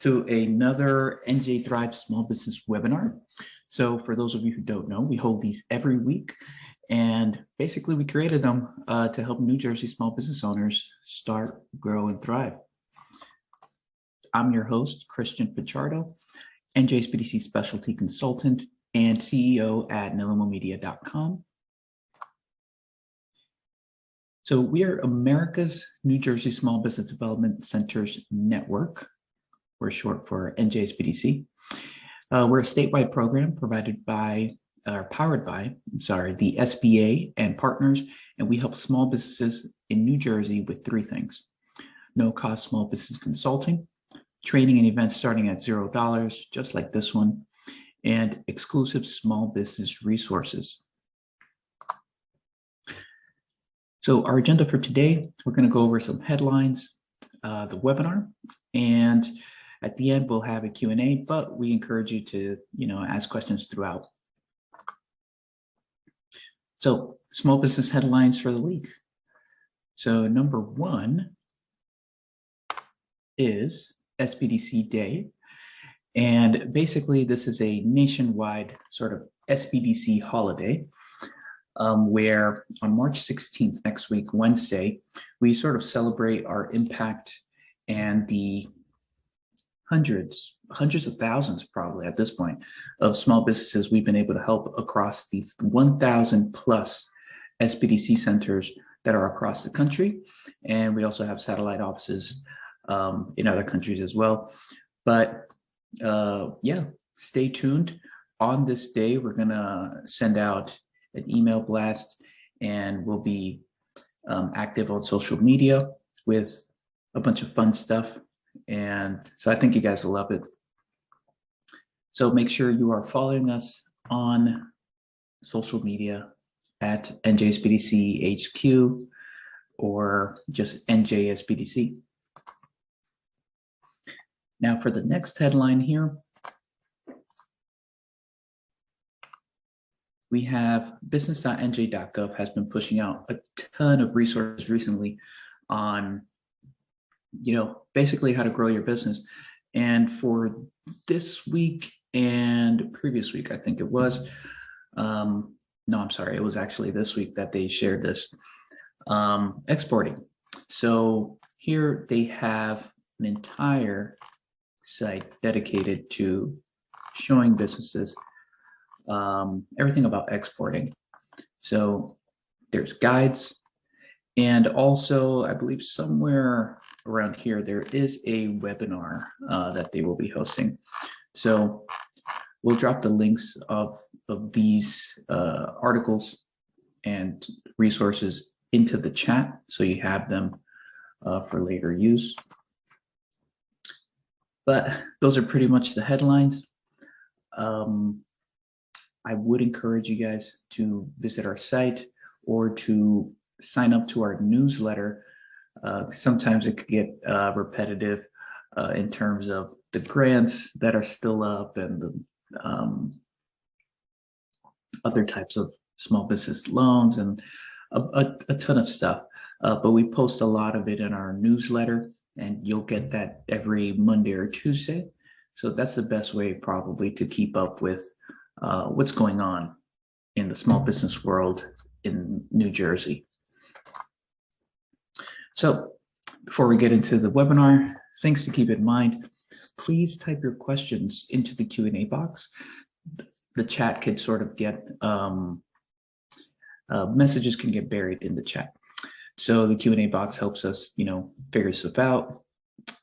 to another NJThrives Small Business webinar. So for those of you who don't know, we hold these every week, and basically we created them to help New Jersey small business owners start, grow, and thrive. I'm your host, Christian Pichardo, NJSBDC Specialty Consultant and CEO at NillamoMedia.com. So we are America's New Jersey Small Business Development Centers Network. We're short for NJSBDC. We're a statewide program powered by the SBA and partners, and we help small businesses in New Jersey with three things: no-cost small business consulting, training and events starting at $0, just like this one, and exclusive small business resources. So our agenda for today, we're going to go over some headlines, the webinar, and at the end we'll have a Q&A, but we encourage you to, ask questions throughout. So small business headlines for the week. So number one is SBDC Day. And basically this is a nationwide sort of SBDC holiday where on March 16th, next week, Wednesday, we sort of celebrate our impact and the hundreds of thousands probably at this point of small businesses we've been able to help across the 1,000 plus SBDC centers that are across the country. And we also have satellite offices in other countries as well. But yeah, stay tuned. On this day, we're gonna send out an email blast, and we'll be active on social media with a bunch of fun stuff. And so I think you guys will love it. So make sure you are following us on social media at NJSBDC HQ or just NJSBDC. Now for the next headline here, we have business.nj.gov has been pushing out a ton of resources recently on, basically how to grow your business. And for this week and previous week, I think it was, no, I'm sorry, it was actually this week that they shared this, exporting. So here they have an entire site dedicated to showing businesses everything about exporting. So there's guides, and also I believe somewhere around here there is a webinar that they will be hosting. So we'll drop the links of these articles and resources into the chat so you have them for later use. But those are pretty much the headlines. I would encourage you guys to visit our site or to sign up to our newsletter. Sometimes it could get repetitive in terms of the grants that are still up and the other types of small business loans and a ton of stuff. But we post a lot of it in our newsletter, and you'll get that every Monday or Tuesday. So that's the best way probably to keep up with what's going on in the small business world in New Jersey. So before we get into the webinar, things to keep in mind: please type your questions into the Q&A box. The chat can sort of get, messages can get buried in the chat. So the Q&A box helps us, figure stuff out.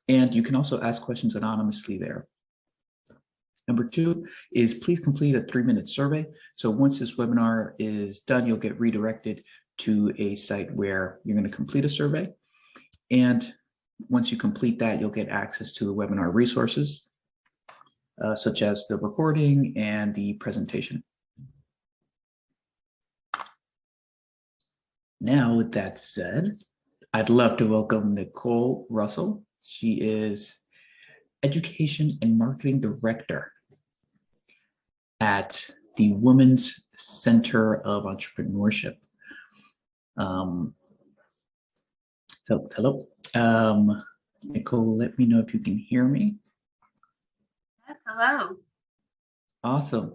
And you can also ask questions anonymously there. Number two is please complete a 3-minute survey. So once this webinar is done, you'll get redirected to a site where you're going to complete a survey. And once you complete that, you'll get access to the webinar resources, such as the recording and the presentation. Now, with that said, I'd love to welcome Nicole Russell. She is Education and Marketing Director at the Women's Center of Entrepreneurship. So hello, Nicole, let me know if you can hear me. Yes, hello. Awesome.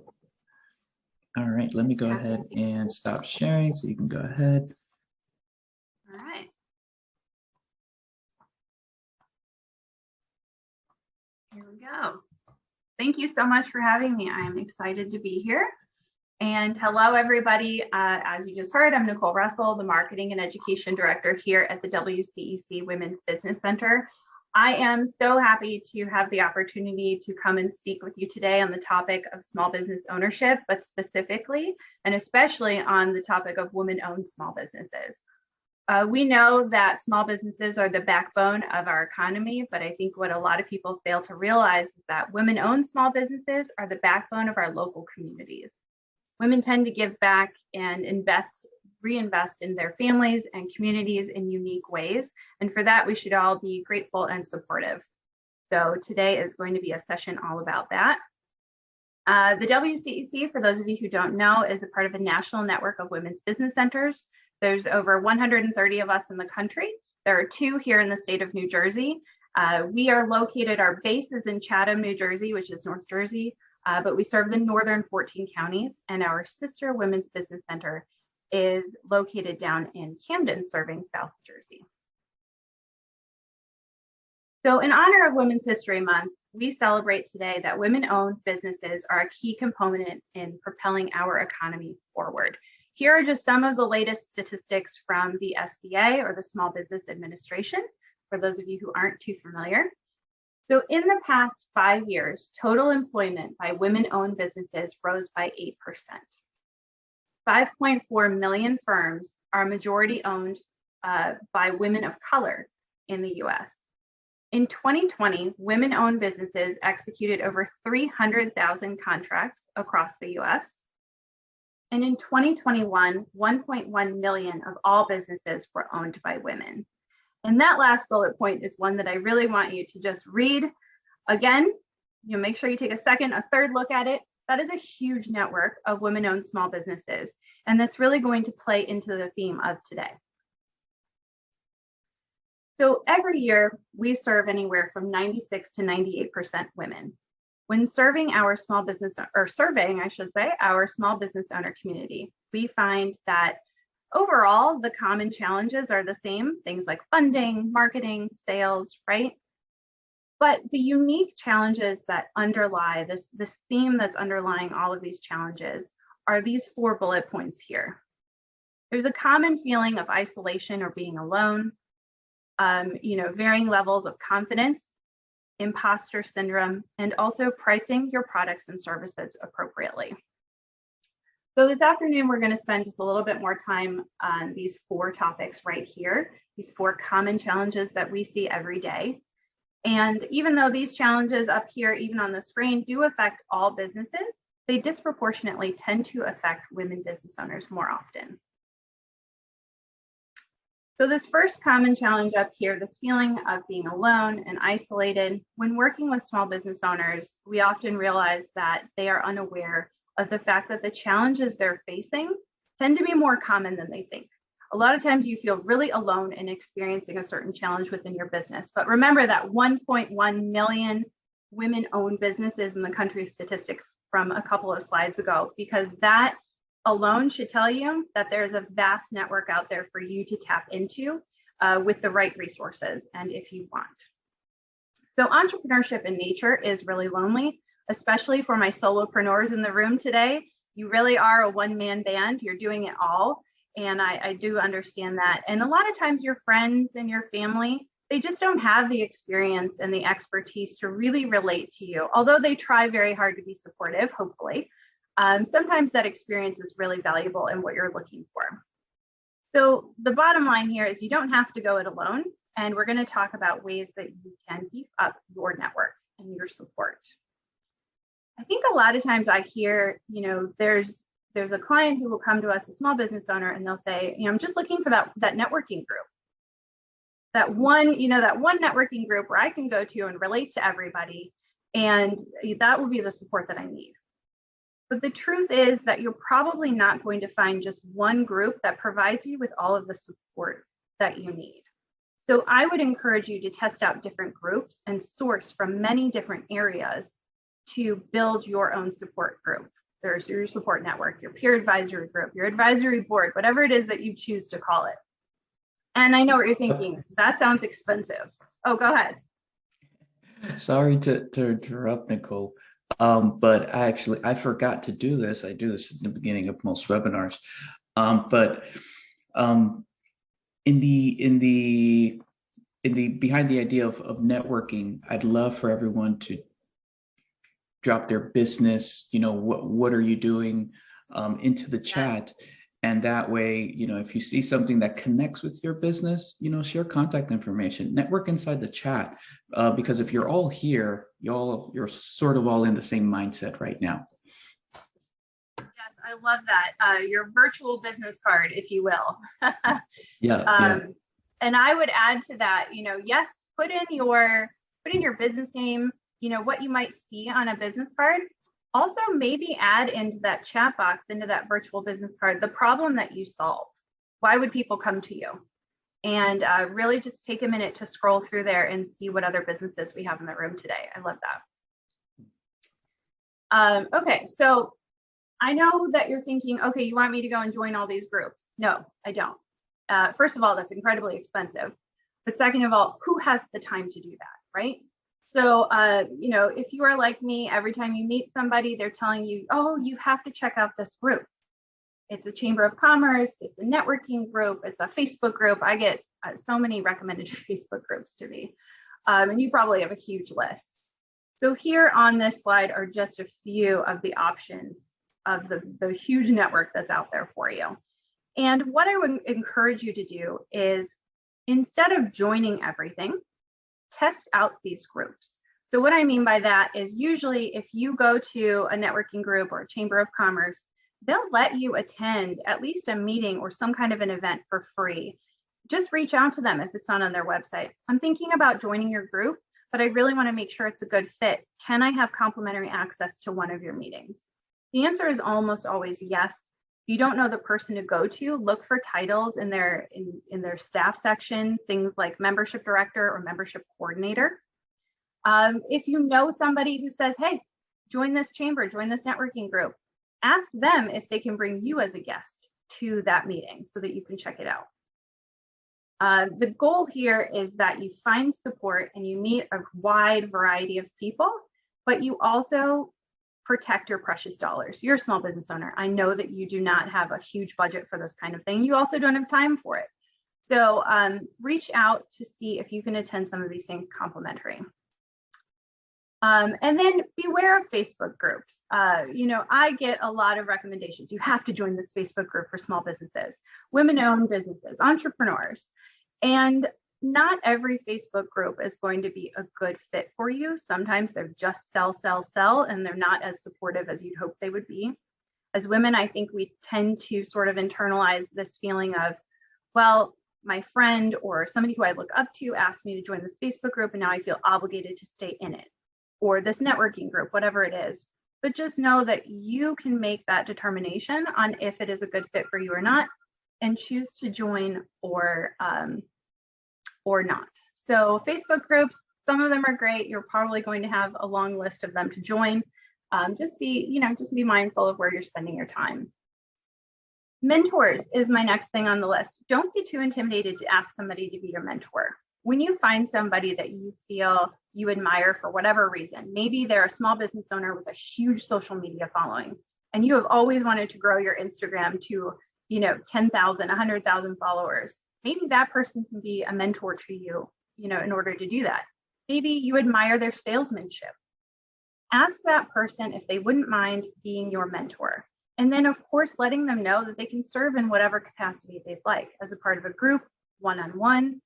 All right, let me go ahead and stop sharing so you can go ahead. All right. Here we go. Thank you so much for having me. I'm excited to be here. And hello, everybody. As you just heard, I'm Nicole Russell, the Marketing and Education Director here at the WCEC Women's Business Center. I am so happy to have the opportunity to come and speak with you today on the topic of small business ownership, but specifically and especially on the topic of women-owned small businesses. We know that small businesses are the backbone of our economy, but I think what a lot of people fail to realize is that women-owned small businesses are the backbone of our local communities. Women tend to give back and reinvest in their families and communities in unique ways. And for that, we should all be grateful and supportive. So today is going to be a session all about that. The WCEC, for those of you who don't know, is a part of a national network of women's business centers. There's over 130 of us in the country. There are 2 here in the state of New Jersey. We are located, our base is in Chatham, New Jersey, which is North Jersey, but we serve the northern 14 counties, and our sister women's business center is located down in Camden, serving South Jersey. So in honor of Women's History Month, we celebrate today that women-owned businesses are a key component in propelling our economy forward. Here are just some of the latest statistics from the SBA, or the Small Business Administration, for those of you who aren't too familiar. So in the past 5 years, total employment by women-owned businesses rose by 8%. 5.4 million firms are majority owned by women of color in the US. In 2020, women-owned businesses executed over 300,000 contracts across the US. And in 2021, 1.1 million of all businesses were owned by women. And that last bullet point is one that I really want you to just read again. Make sure you take a second, a third look at it. That is a huge network of women-owned small businesses, and that's really going to play into the theme of today. So every year, we serve anywhere from 96 to 98% women. When surveying our small business owner community, we find that overall, the common challenges are the same, things like funding, marketing, sales, right? But the unique challenges that underlie this theme that's underlying all of these challenges are these 4 bullet points here. There's a common feeling of isolation or being alone, varying levels of confidence, imposter syndrome, and also pricing your products and services appropriately. So this afternoon, we're going to spend just a little bit more time on these 4 topics right here, these 4 common challenges that we see every day. And even though these challenges up here, even on the screen, do affect all businesses, they disproportionately tend to affect women business owners more often. So this first common challenge up here, this feeling of being alone and isolated, when working with small business owners, we often realize that they are unaware of the fact that the challenges they're facing tend to be more common than they think. A lot of times you feel really alone in experiencing a certain challenge within your business. But remember that 1.1 million women-owned businesses in the country statistic from a couple of slides ago, because that alone should tell you that there's a vast network out there for you to tap into with the right resources and if you want. So entrepreneurship in nature is really lonely, especially for my solopreneurs in the room today. You really are a one-man band. You're doing it all. And I do understand that. And a lot of times your friends and your family, they just don't have the experience and the expertise to really relate to you. Although they try very hard to be supportive, hopefully, sometimes that experience is really valuable in what you're looking for. So the bottom line here is you don't have to go it alone. And we're going to talk about ways that you can beef up your network and your support. I think a lot of times I hear, there's a client who will come to us, a small business owner, and they'll say, I'm just looking for that networking group. That one networking group where I can go to and relate to everybody, and that will be the support that I need. But the truth is that you're probably not going to find just one group that provides you with all of the support that you need. So I would encourage you to test out different groups and source from many different areas to build your own support group. There's your support network, your peer advisory group, your advisory board, whatever it is that you choose to call it. And I know what you're thinking, that sounds expensive. Oh, go ahead. Sorry to interrupt, Nicole. But I forgot to do this. I do this at the beginning of most webinars. But in the behind the idea of networking, I'd love for everyone to drop their business, what are you doing, into the chat. And that way, if you see something that connects with your business, share contact information, network inside the chat, because if you're all here, you're sort of all in the same mindset right now. Yes, I love that. Your virtual business card, if you will. Yeah. And I would add to that, yes, put in your business name, what you might see on a business card. Also, maybe add into that chat box, into that virtual business card, the problem that you solve. Why would people come to you? And really just take a minute to scroll through there and see what other businesses we have in the room today. I love that. Okay, so I know that you're thinking, okay, you want me to go and join all these groups? No, I don't. First of all, that's incredibly expensive. But second of all, who has the time to do that, right? So, if you are like me, every time you meet somebody, they're telling you, oh, you have to check out this group. It's a Chamber of Commerce, it's a networking group, it's a Facebook group. I get so many recommended Facebook groups to me, and you probably have a huge list. So here on this slide are just a few of the options of the huge network that's out there for you. And what I would encourage you to do is, instead of joining everything, test out these groups. So what I mean by that is, usually if you go to a networking group or a Chamber of Commerce, they'll let you attend at least a meeting or some kind of an event for free. Just reach out to them if it's not on their website. I'm thinking about joining your group, but I really want to make sure it's a good fit. Can I have complimentary access to one of your meetings? The answer is almost always yes. If you don't know the person to go to, look for titles in their staff section, things like membership director or membership coordinator. If you know somebody who says, hey, join this chamber, join this networking group, ask them if they can bring you as a guest to that meeting so that you can check it out. The goal here is that you find support and you meet a wide variety of people, but you also protect your precious dollars. You're a small business owner. I know that you do not have a huge budget for this kind of thing. You also don't have time for it. So reach out to see if you can attend some of these things complimentary. And then beware of Facebook groups. I get a lot of recommendations. You have to join this Facebook group for small businesses, women-owned businesses, entrepreneurs. And not every Facebook group is going to be a good fit for you. Sometimes they're just sell, and they're not as supportive as you'd hope they would be. As women, I think we tend to sort of internalize this feeling of, well, my friend or somebody who I look up to asked me to join this Facebook group, and now I feel obligated to stay in it, or this networking group, whatever it is. But just know that you can make that determination on if it is a good fit for you or not, and choose to join or not. So Facebook groups, some of them are great. You're probably going to have a long list of them to join. Just be mindful of where you're spending your time. Mentors is my next thing on the list. Don't be too intimidated to ask somebody to be your mentor. When you find somebody that you feel you admire for whatever reason, maybe they're a small business owner with a huge social media following, and you have always wanted to grow your Instagram to 10,000, 100,000 followers. Maybe that person can be a mentor to you, in order to do that. Maybe you admire their salesmanship. Ask that person if they wouldn't mind being your mentor. And then, of course, letting them know that they can serve in whatever capacity they'd like, as a part of a group, one-on-one,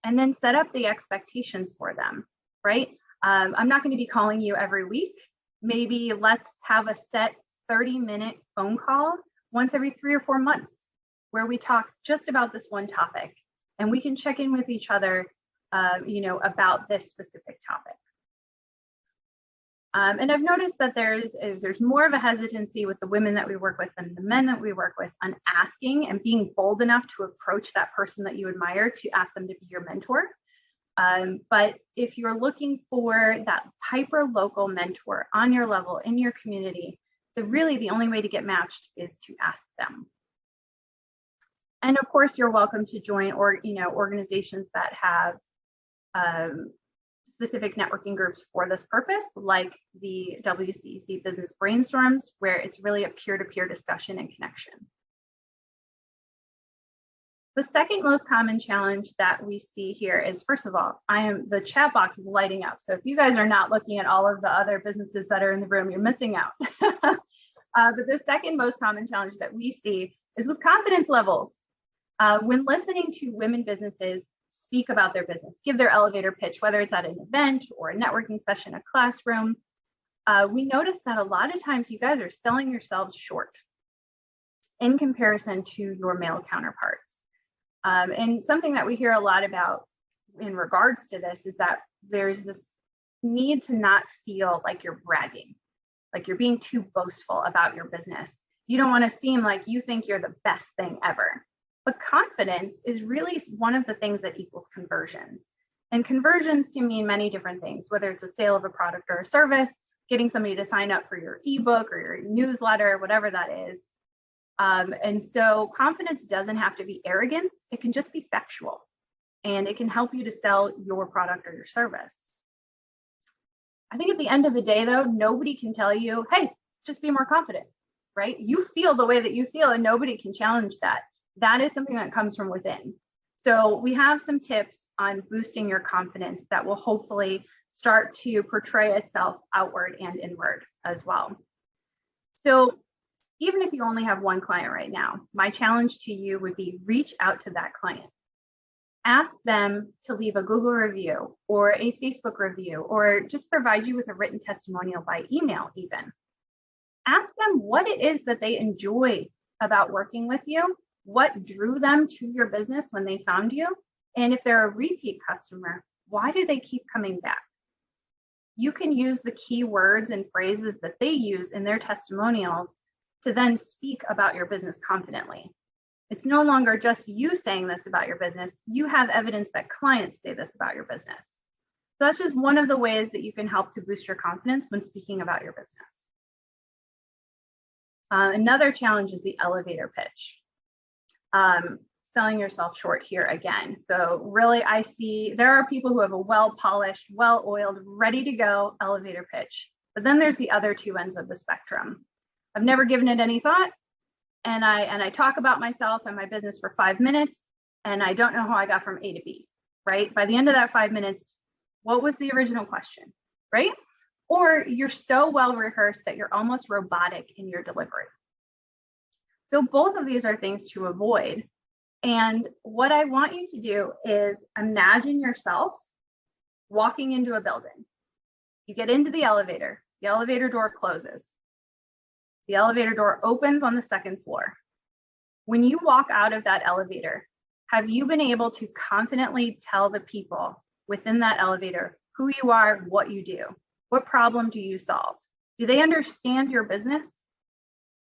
and then set up the expectations for them, right? I'm not going to be calling you every week. Maybe let's have a set 30-minute phone call once every 3 or 4 months, where we talk just about this one topic, and we can check in with each other, about this specific topic. And I've noticed that there's more of a hesitancy with the women that we work with than the men that we work with on asking and being bold enough to approach that person that you admire to ask them to be your mentor. But if you're looking for that hyper-local mentor on your level, in your community, really the only way to get matched is to ask them. And of course, you're welcome to join organizations that have specific networking groups for this purpose, like the WCEC Business Brainstorms, where it's really a peer-to-peer discussion and connection. The second most common challenge that we see here is, first of all, the chat box is lighting up. So if you guys are not looking at all of the other businesses that are in the room, you're missing out. But the second most common challenge that we see is with confidence levels. When listening to women businesses speak about their business, give their elevator pitch, whether it's at an event or a networking session, a classroom, we notice that a lot of times you guys are selling yourselves short in comparison to your male counterparts. And something that we hear a lot about in regards to this is that there's this need to not feel like you're bragging, like you're being too boastful about your business. You don't want to seem like you think you're the best thing ever. But confidence is really one of the things that equals conversions. And conversions can mean many different things, whether it's a sale of a product or a service, getting somebody to sign up for your ebook or your newsletter, whatever that is. And so confidence doesn't have to be arrogance. It can just be factual, and it can help you to sell your product or your service. I think at the end of the day, though, nobody can tell you, hey, just be more confident, right? You feel the way that you feel, and nobody can challenge that. That is something that comes from within. So we have some tips on boosting your confidence that will hopefully start to portray itself outward and inward as well. So even if you only have one client right now, my challenge to you would be reach out to that client. Ask them to leave a Google review or a Facebook review, or just provide you with a written testimonial by email even. Ask them what it is that they enjoy about working with you, what drew them to your business when they found you, and if they're a repeat customer, why do they keep coming back? You can use the key words and phrases that they use in their testimonials to then speak about your business confidently. It's no longer just you saying this about your business. You have evidence that clients say this about your business. So that's just one of the ways that you can help to boost your confidence when speaking about your business. Another challenge is the elevator pitch. Selling yourself short here again. So really, I see there are people who have a well-polished, well-oiled, ready to go elevator pitch. But then there's the other two ends of the spectrum. I've never given it any thought, and I talk about myself and my business for 5 minutes, and I don't know how I got from A to B, right? By the end of that 5 minutes, what was the original question, right? Or you're so well rehearsed that you're almost robotic in your delivery. So both of these are things to avoid. And what I want you to do is imagine yourself walking into a building. You get into the elevator door closes. The elevator door opens on the second floor. When you walk out of that elevator, have you been able to confidently tell the people within that elevator who you are, what you do? What problem do you solve? Do they understand your business?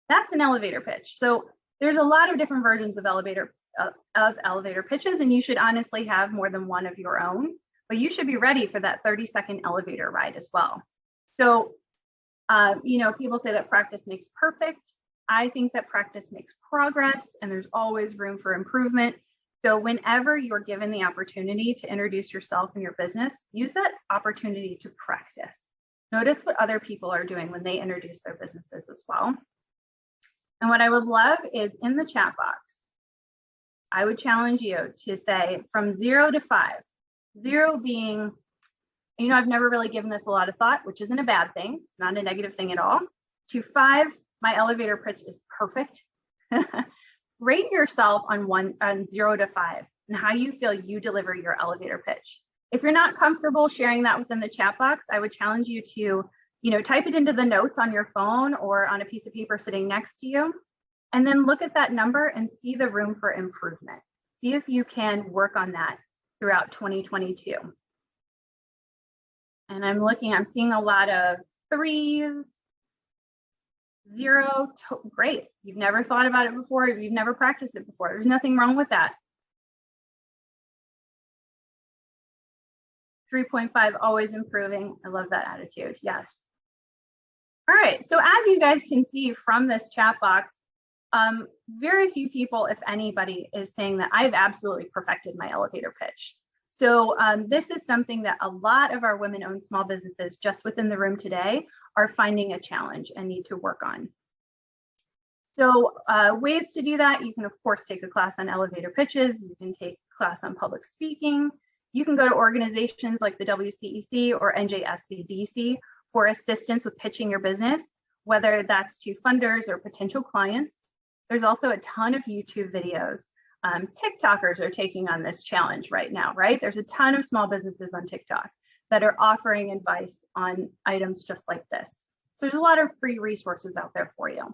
That's an elevator pitch. So there's a lot of different versions of elevator pitches, and you should honestly have more than one of your own, but you should be ready for that 30-second elevator ride as well. So people say that practice makes perfect. I think that practice makes progress, and there's always room for improvement. So whenever you're given the opportunity to introduce yourself and your business, use that opportunity to practice. Notice what other people are doing when they introduce their businesses as well. And what I would love is in the chat box, I would challenge you to say from 0 to 5, 0 being, I've never really given this a lot of thought, which isn't a bad thing. It's not a negative thing at all. To 5, my elevator pitch is perfect. Rate yourself on 0 to 5 and how you feel you deliver your elevator pitch. If you're not comfortable sharing that within the chat box, I would challenge you to, type it into the notes on your phone or on a piece of paper sitting next to you, and then look at that number and see the room for improvement. See if you can work on that throughout 2022. And I'm seeing a lot of 3s, 0, great. You've never thought about it before. You've never practiced it before. There's nothing wrong with that. 3.5, always improving. I love that attitude. Yes. All right. So as you guys can see from this chat box, very few people, if anybody, is saying that I've absolutely perfected my elevator pitch. So this is something that a lot of our women-owned small businesses just within the room today are finding a challenge and need to work on. So ways to do that, you can of course take a class on elevator pitches, you can take a class on public speaking, you can go to organizations like the WCEC or NJSBDC for assistance with pitching your business, whether that's to funders or potential clients. There's also a ton of YouTube videos. TikTokers are taking on this challenge right now, right? There's a ton of small businesses on TikTok that are offering advice on items just like this. So there's a lot of free resources out there for you.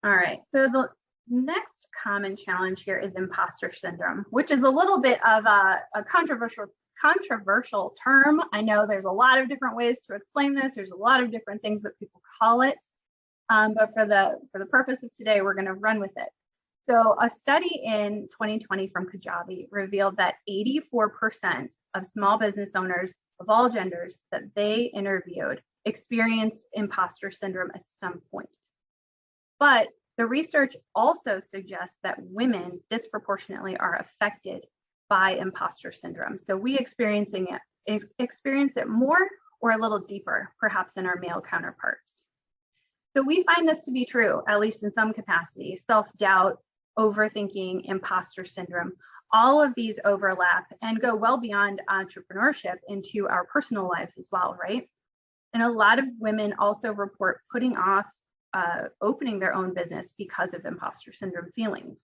All right, so the next common challenge here is imposter syndrome, which is a little bit of a controversial term. I know there's a lot of different ways to explain this. There's a lot of different things that people call it. But for the purpose of today, we're going to run with it. So a study in 2020 from Kajabi revealed that 84% of small business owners of all genders that they interviewed experienced imposter syndrome at some point. But the research also suggests that women disproportionately are affected by imposter syndrome. So we experience it more or a little deeper, perhaps in our male counterparts. So we find this to be true, at least in some capacity. Self-doubt, overthinking, imposter syndrome, all of these overlap and go well beyond entrepreneurship into our personal lives as well, right? And a lot of women also report putting off opening their own business because of imposter syndrome feelings.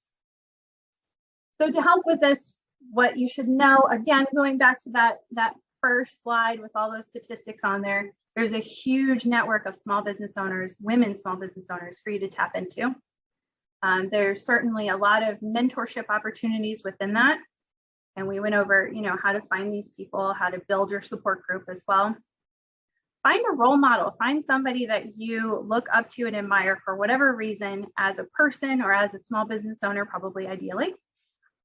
So to help with this, what you should know, again, going back to that first slide with all those statistics on there, there's a huge network of small business owners, women small business owners, for you to tap into. There's certainly a lot of mentorship opportunities within that. And we went over, how to find these people, how to build your support group as well. Find a role model, find somebody that you look up to and admire for whatever reason as a person or as a small business owner, probably ideally.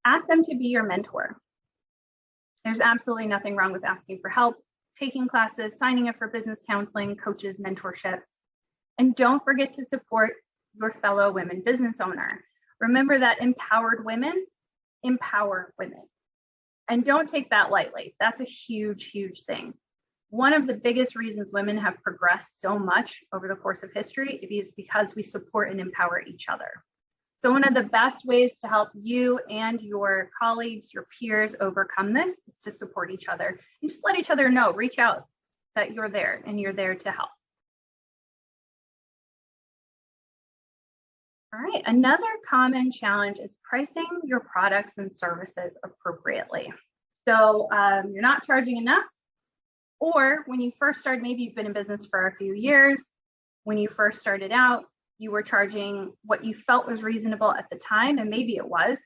Ask them to be your mentor. There's absolutely nothing wrong with asking for help, taking classes, signing up for business counseling, coaches, mentorship. And don't forget to support your fellow women business owner. Remember that empowered women empower women. And don't take that lightly. That's a huge, huge thing. One of the biggest reasons women have progressed so much over the course of history is because we support and empower each other. So one of the best ways to help you and your colleagues, your peers overcome this is to support each other and just let each other know, reach out that you're there and you're there to help. All right, another common challenge is pricing your products and services appropriately. So you're not charging enough, or when you first started, maybe you've been in business for a few years, when you first started out, you were charging what you felt was reasonable at the time, and maybe it was,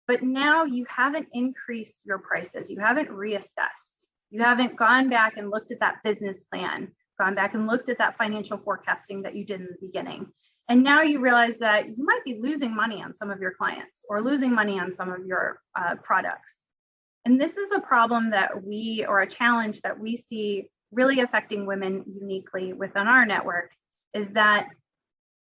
but now you haven't increased your prices, you haven't reassessed, you haven't gone back and looked at that business plan, gone back and looked at that financial forecasting that you did in the beginning. And now you realize that you might be losing money on some of your clients or losing money on some of your products. And this is a problem that or a challenge that we see really affecting women uniquely within our network, is that,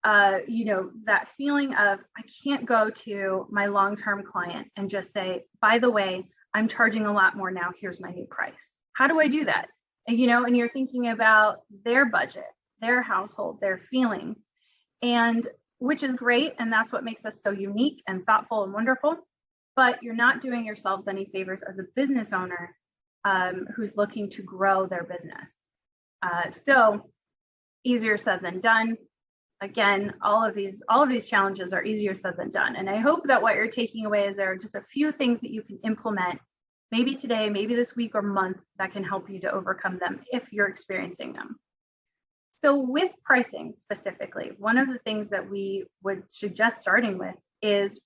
that feeling of, I can't go to my long-term client and just say, by the way, I'm charging a lot more now, here's my new price. How do I do that? And you're thinking about their budget, their household, their feelings, and which is great. And that's what makes us so unique and thoughtful and wonderful. But you're not doing yourselves any favors as a business owner who's looking to grow their business. So easier said than done. Again, all of these challenges are easier said than done. And I hope that what you're taking away is there are just a few things that you can implement, maybe today, maybe this week or month, that can help you to overcome them if you're experiencing them. So with pricing specifically, one of the things that we would suggest starting with is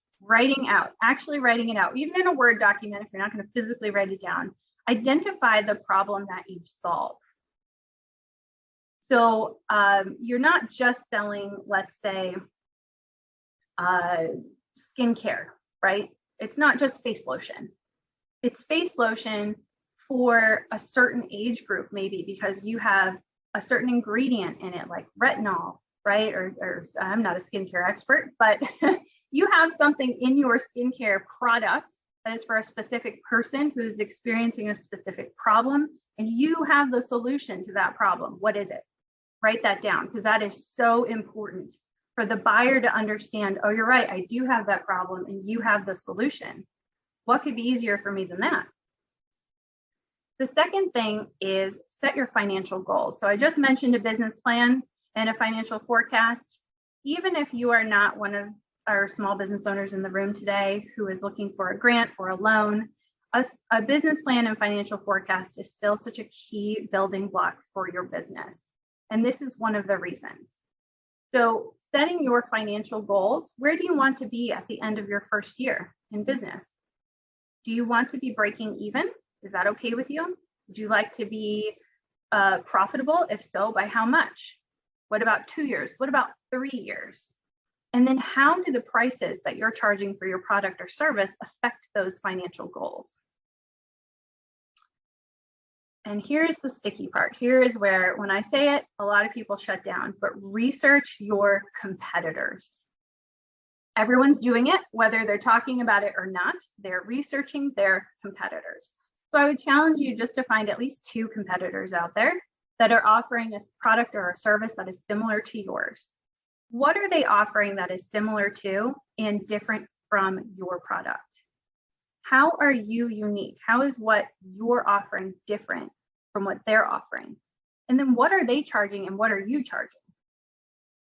actually writing it out, even in a Word document, if you're not going to physically write it down. Identify the problem that you solve. So you're not just selling, let's say, skincare, right? It's not just face lotion. It's face lotion for a certain age group, maybe because you have a certain ingredient in it, like retinol, right? Or I'm not a skincare expert, but you have something in your skincare product that is for a specific person who's experiencing a specific problem, and you have the solution to that problem. What is it? Write that down, because that is so important for the buyer to understand, oh, you're right, I do have that problem and you have the solution. What could be easier for me than that? The second thing is set your financial goals. So I just mentioned a business plan and a financial forecast. Even if you are not one of our small business owners in the room today who is looking for a grant or a loan, a business plan and financial forecast is still such a key building block for your business. And this is one of the reasons. So setting your financial goals, where do you want to be at the end of your first year in business? Do you want to be breaking even? Is that okay with you? Would you like to be profitable? If so, by how much? What about 2 years? What about 3 years? And then how do the prices that you're charging for your product or service affect those financial goals? And here's the sticky part. Here is where, when I say it, a lot of people shut down, but research your competitors. Everyone's doing it, whether they're talking about it or not. They're researching their competitors. So I would challenge you just to find at least 2 competitors out there that are offering a product or a service that is similar to yours. What are they offering that is similar to and different from your product? How are you unique? How is what you're offering different from what they're offering? And then what are they charging and what are you charging?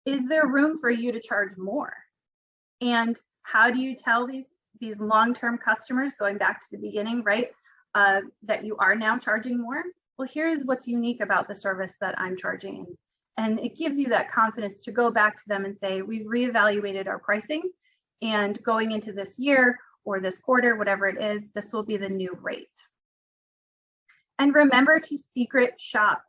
Is there room for you to charge more? And how do you tell these long-term customers, going back to the beginning, right, that you are now charging more? Well, here's what's unique about the service that I'm charging. And it gives you that confidence to go back to them and say, we've reevaluated our pricing, and going into this year or this quarter, whatever it is, this will be the new rate. And remember to secret shop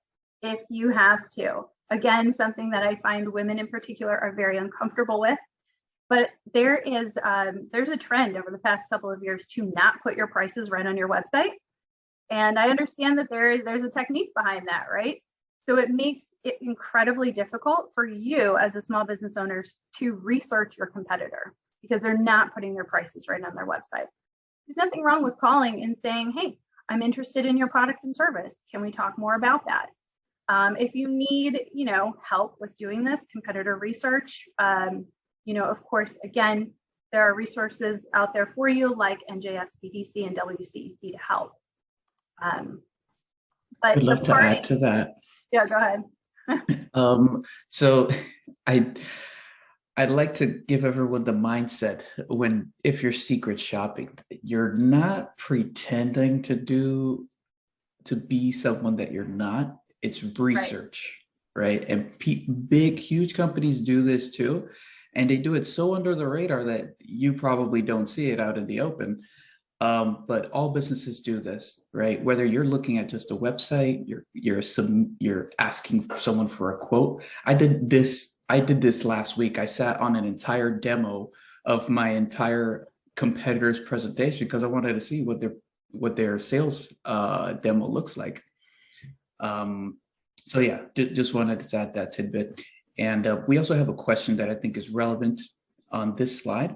if you have to. Again, something that I find women in particular are very uncomfortable with. But there's a trend over the past couple of years to not put your prices right on your website. And I understand that there's a technique behind that, right? So it makes it incredibly difficult for you as a small business owner to research your competitor because they're not putting their prices right on their website. There's nothing wrong with calling and saying, hey, I'm interested in your product and service. Can we talk more about that? If you need, help with doing this competitor research, of course, again, there are resources out there for you like NJSBDC and WCEC to help. But I'd love to add to that. Yeah, go ahead. So I'd like to give everyone the mindset if you're secret shopping, you're not pretending to be someone that you're not. It's research, right? And big, huge companies do this too. And they do it so under the radar that you probably don't see it out in the open. But all businesses do this, right? Whether you're looking at just a website, you're asking someone for a quote. I did this last week. I sat on an entire demo of my entire competitor's presentation because I wanted to see what their sales demo looks like. So yeah, just wanted to add that tidbit. And we also have a question that I think is relevant on this slide.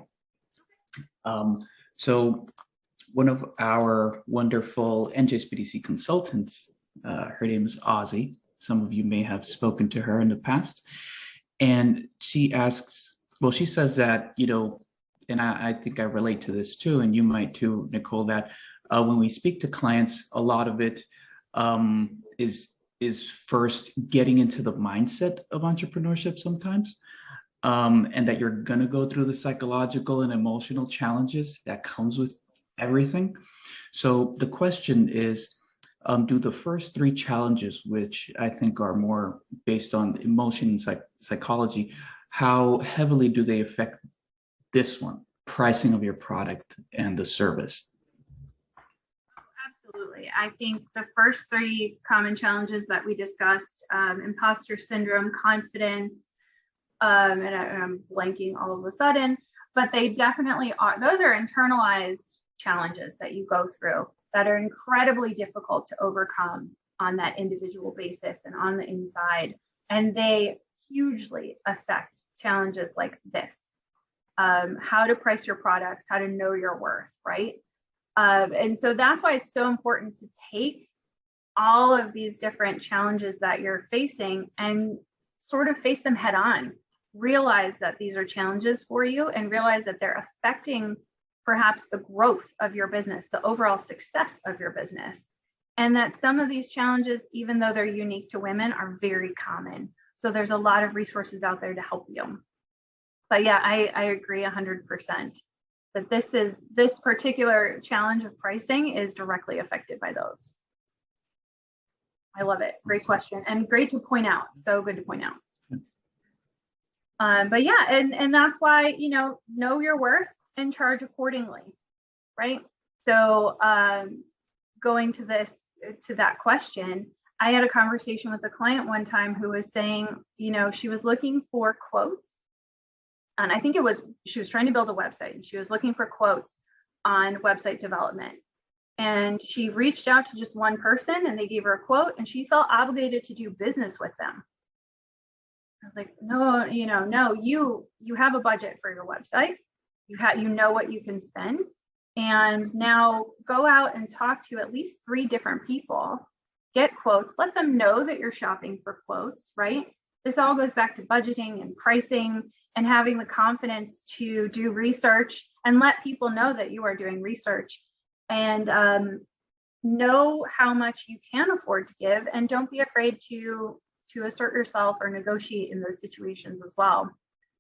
So one of our wonderful NJSBDC consultants, her name is Ozzy. Some of you may have spoken to her in the past. And she says that, and I think I relate to this too, and you might too, Nicole, that when we speak to clients, a lot of it is first getting into the mindset of entrepreneurship sometimes, and that you're going to go through the psychological and emotional challenges that comes with everything. So the question is, do the first 3 challenges, which I think are more based on emotion and psychology, how heavily do they affect this one, pricing of your product and the service? Absolutely. I think the first 3 common challenges that we discussed, imposter syndrome, confidence, and I'm blanking all of a sudden, but they definitely are. Those are internalized challenges that you go through that are incredibly difficult to overcome on that individual basis and on the inside. And they hugely affect challenges like this. How to price your products, how to know your worth, right? And so that's why it's so important to take all of these different challenges that you're facing and sort of face them head on. Realize that these are challenges for you and realize that they're affecting perhaps the growth of your business, the overall success of your business. And that some of these challenges, even though they're unique to women, are very common. So there's a lot of resources out there to help you. But yeah, I agree 100% that this particular challenge of pricing is directly affected by those. I love it. Great question and great to point out. So good to point out. But yeah, and that's why, you know your worth and charge accordingly, right? So going to that question, I had a conversation with a client one time who was saying, she was looking for quotes. And I think she was trying to build a website and she was looking for quotes on website development. And she reached out to just one person and they gave her a quote and she felt obligated to do business with them. I was like, no, no, you have a budget for your website. You know what you can spend. And now go out and talk to at least 3 different people, get quotes, let them know that you're shopping for quotes, right? This all goes back to budgeting and pricing and having the confidence to do research and let people know that you are doing research and know how much you can afford to give and don't be afraid to assert yourself or negotiate in those situations as well.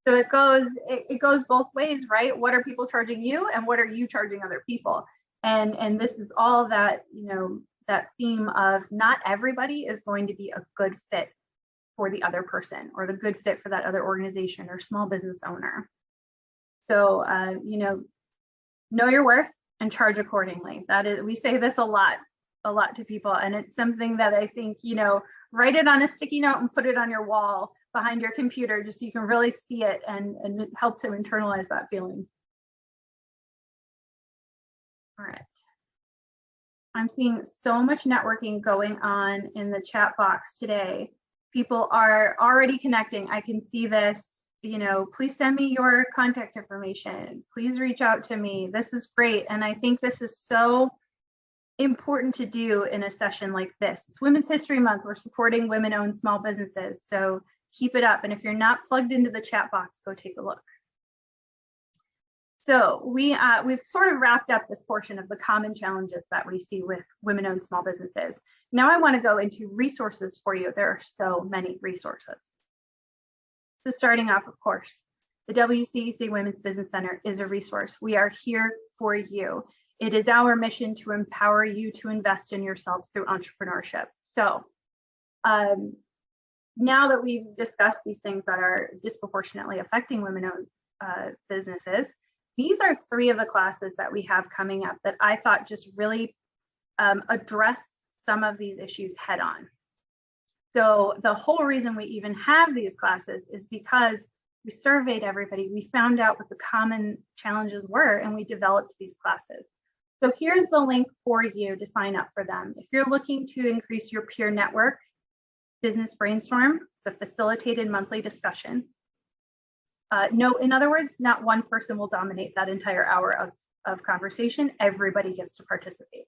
So it goes both ways, right? What are people charging you and what are you charging other people? And this is all that, that theme of not everybody is going to be a good fit for the other person or the good fit for that other organization or small business owner. So, know your worth and charge accordingly. We say this a lot to people. And it's something that I think, write it on a sticky note and put it on your wall behind your computer, just so you can really see it and help to internalize that feeling. All right. I'm seeing so much networking going on in the chat box today. People are already connecting. I can see this, please send me your contact information. Please reach out to me. This is great. And I think this is so important to do in a session like this. It's Women's History Month. We're supporting women-owned small businesses. So keep it up. And if you're not plugged into the chat box, go take a look. So we've sort of wrapped up this portion of the common challenges that we see with women-owned small businesses. Now I want to go into resources for you. There are so many resources. So starting off, of course, the WCEC Women's Business Center is a resource. We are here for you. It is our mission to empower you to invest in yourselves through entrepreneurship. So now that we've discussed these things that are disproportionately affecting women-owned businesses, these are 3 of the classes that we have coming up that I thought just really address some of these issues head on. So the whole reason we even have these classes is because we surveyed everybody, we found out what the common challenges were, and we developed these classes. So here's the link for you to sign up for them. If you're looking to increase your peer network, Business Brainstorm, it's a facilitated monthly discussion. No, in other words, not one person will dominate that entire hour of conversation. Everybody gets to participate.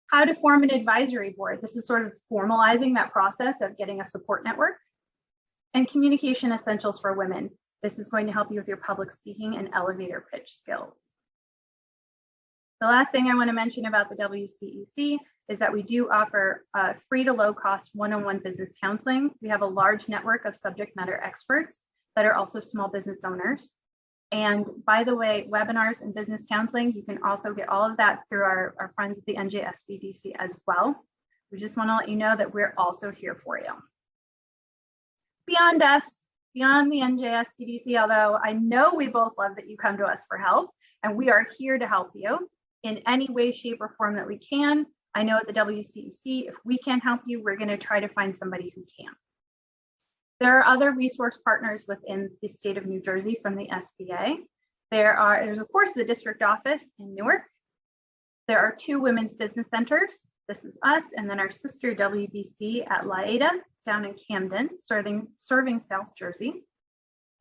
How to form an advisory board. This is sort of formalizing that process of getting a support network. And communication essentials for women. This is going to help you with your public speaking and elevator pitch skills. The last thing I want to mention about the WCEC is that we do offer free to low cost one-on-one business counseling. We have a large network of subject matter experts that are also small business owners. And by the way, webinars and business counseling, you can also get all of that through our friends at the NJSBDC as well. We just want to let you know that we're also here for you. Beyond us, beyond the NJSBDC, although I know we both love that you come to us for help, and we are here to help you in any way, shape, or form that we can. I know at the WCEC, if we can't help you, we're going to try to find somebody who can. There are other resource partners within the state of New Jersey from the SBA. There's of course the district office in Newark. There are 2 women's business centers. This is us, and then our sister WBC at La Ada down in Camden, serving South Jersey.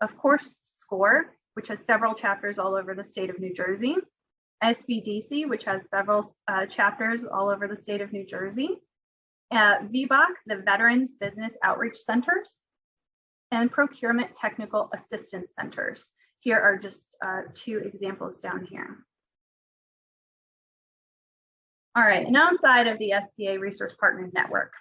Of course, SCORE, which has several chapters all over the state of New Jersey. SBDC, which has several chapters all over the state of New Jersey. VBOC, the Veterans Business Outreach Centers, and Procurement Technical Assistance Centers. Here are just 2 examples down here. All right, and outside of the SBA Resource Partner Network,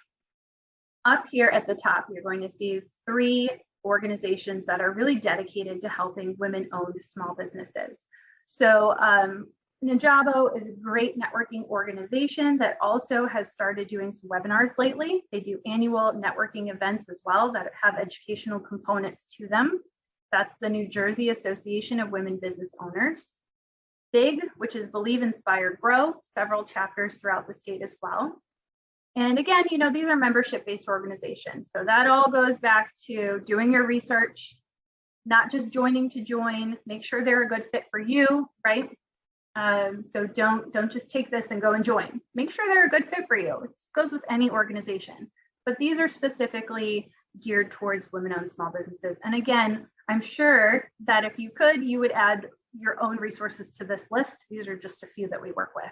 up here at the top, you're going to see 3 organizations that are really dedicated to helping women-owned small businesses. So Najabo is a great networking organization that also has started doing some webinars lately. They do annual networking events as well that have educational components to them. That's the New Jersey Association of Women Business Owners. BIG, which is Believe, Inspire, Grow, several chapters throughout the state as well. And again, you know, these are membership-based organizations. So that all goes back to doing your research, not just joining to join, make sure they're a good fit for you, right? So don't just take this and go and join. Make sure they're a good fit for you. This goes with any organization, but these are specifically geared towards women-owned small businesses. And again, I'm sure that if you could, you would add your own resources to this list. These are just a few that we work with.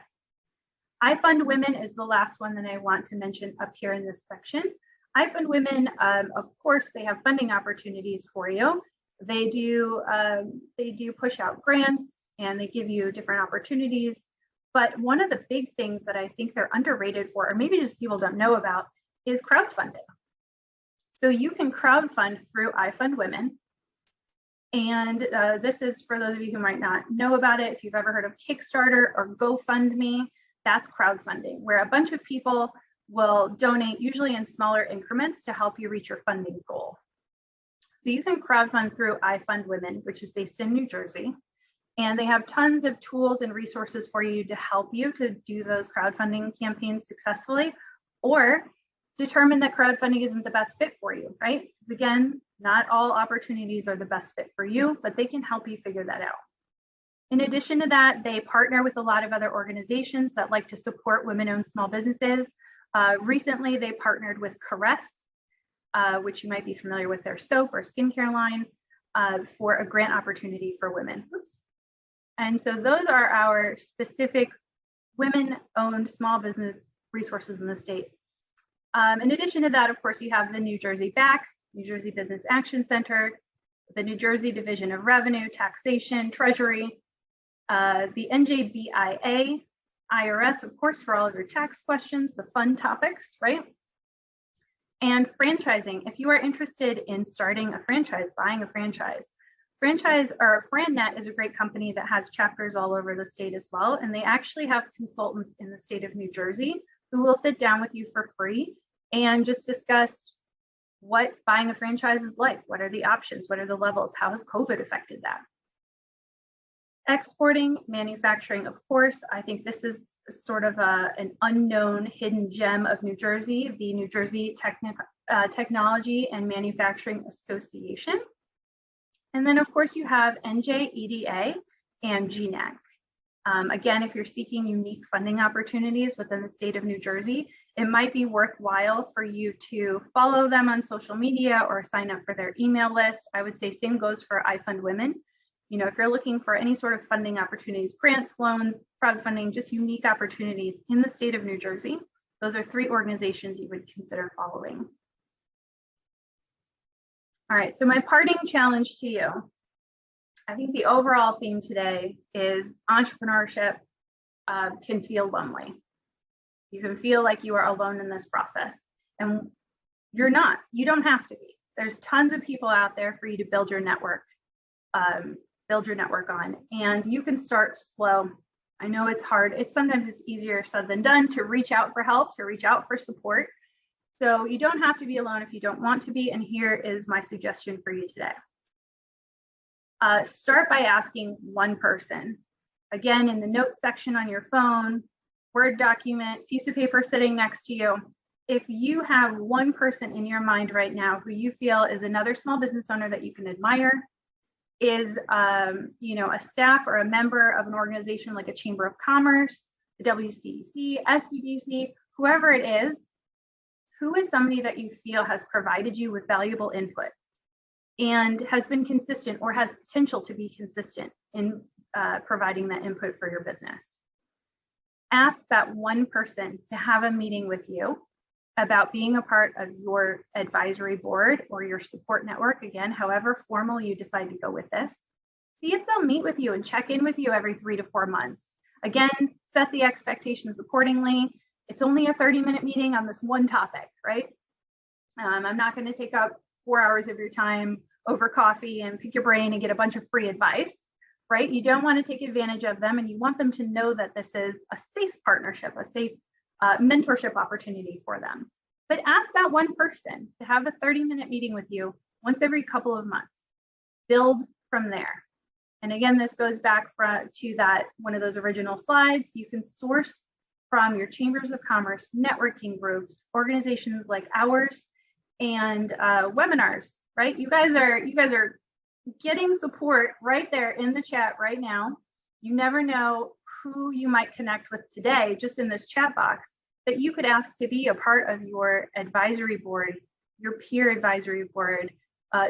I Fund Women is the last one that I want to mention up here in this section. I Fund Women, of course, they have funding opportunities for you. They do push out grants and they give you different opportunities. But one of the big things that I think they're underrated for, or maybe just people don't know about, is crowdfunding. So you can crowdfund through I Fund Women. And this is for those of you who might not know about it. If you've ever heard of Kickstarter or GoFundMe, that's crowdfunding, where a bunch of people will donate, usually in smaller increments, to help you reach your funding goal. So you can crowdfund through I Fund Women, which is based in New Jersey. And they have tons of tools and resources for you to help you to do those crowdfunding campaigns successfully, or determine that crowdfunding isn't the best fit for you, right? Because again, not all opportunities are the best fit for you, but they can help you figure that out. In addition to that, they partner with a lot of other organizations that like to support women-owned small businesses. Recently, they partnered with Caress, which you might be familiar with, their soap or skincare line, for a grant opportunity for women. Oops. And so those are our specific women-owned small business resources in the state. In addition to that, of course, you have the New Jersey BAC, New Jersey Business Action Center, the New Jersey Division of Revenue, Taxation, Treasury, the NJBIA, IRS, of course, for all of your tax questions, the fun topics, right? And franchising. If you are interested in starting a franchise, buying a franchise, FranNet is a great company that has chapters all over the state as well. And they actually have consultants in the state of New Jersey who will sit down with you for free and just discuss what buying a franchise is like. What are the options? What are the levels? How has COVID affected that? Exporting, manufacturing, of course. I think this is sort of an unknown hidden gem of New Jersey, the New Jersey Technology and Manufacturing Association. And then, of course, you have NJEDA and GNAC. Again, if you're seeking unique funding opportunities within the state of New Jersey, it might be worthwhile for you to follow them on social media or sign up for their email list. I would say same goes for I Fund Women. You know, if you're looking for any sort of funding opportunities, grants, loans, crowdfunding, just unique opportunities in the state of New Jersey, those are 3 organizations you would consider following. All right, so my parting challenge to you. I think the overall theme today is entrepreneurship can feel lonely. You can feel like you are alone in this process, and you're not. You don't have to be. There's tons of people out there for you to build your network on, and you can start slow. I know it's hard. Sometimes it's easier said than done to reach out for help, to reach out for support. So you don't have to be alone if you don't want to be, and here is my suggestion for you today. Start by asking one person. Again, in the notes section on your phone, Word document, piece of paper sitting next to you. If you have one person in your mind right now who you feel is another small business owner that you can admire, is, a staff or a member of an organization like a Chamber of Commerce, the WCEC, SBDC, whoever it is, who is somebody that you feel has provided you with valuable input and has been consistent or has potential to be consistent in providing that input for your business. Ask that one person to have a meeting with you about being a part of your advisory board or your support network, again, however formal you decide to go with this. See if they'll meet with you and check in with you every 3 to 4 months. Again, set the expectations accordingly. It's only a 30-minute meeting on this one topic, right? I'm not going to take up 4 hours of your time over coffee and pick your brain and get a bunch of free advice, right? You don't want to take advantage of them, and you want them to know that this is a safe partnership, a safe mentorship opportunity for them. But ask that one person to have a 30-minute meeting with you once every couple of months. Build from there. And again, this goes back to that one of those original slides. You can source from your chambers of commerce, networking groups, organizations like ours, and webinars, right? You guys are getting support right there in the chat right now. You never know who you might connect with today, just in this chat box, that you could ask to be a part of your advisory board, your peer advisory board,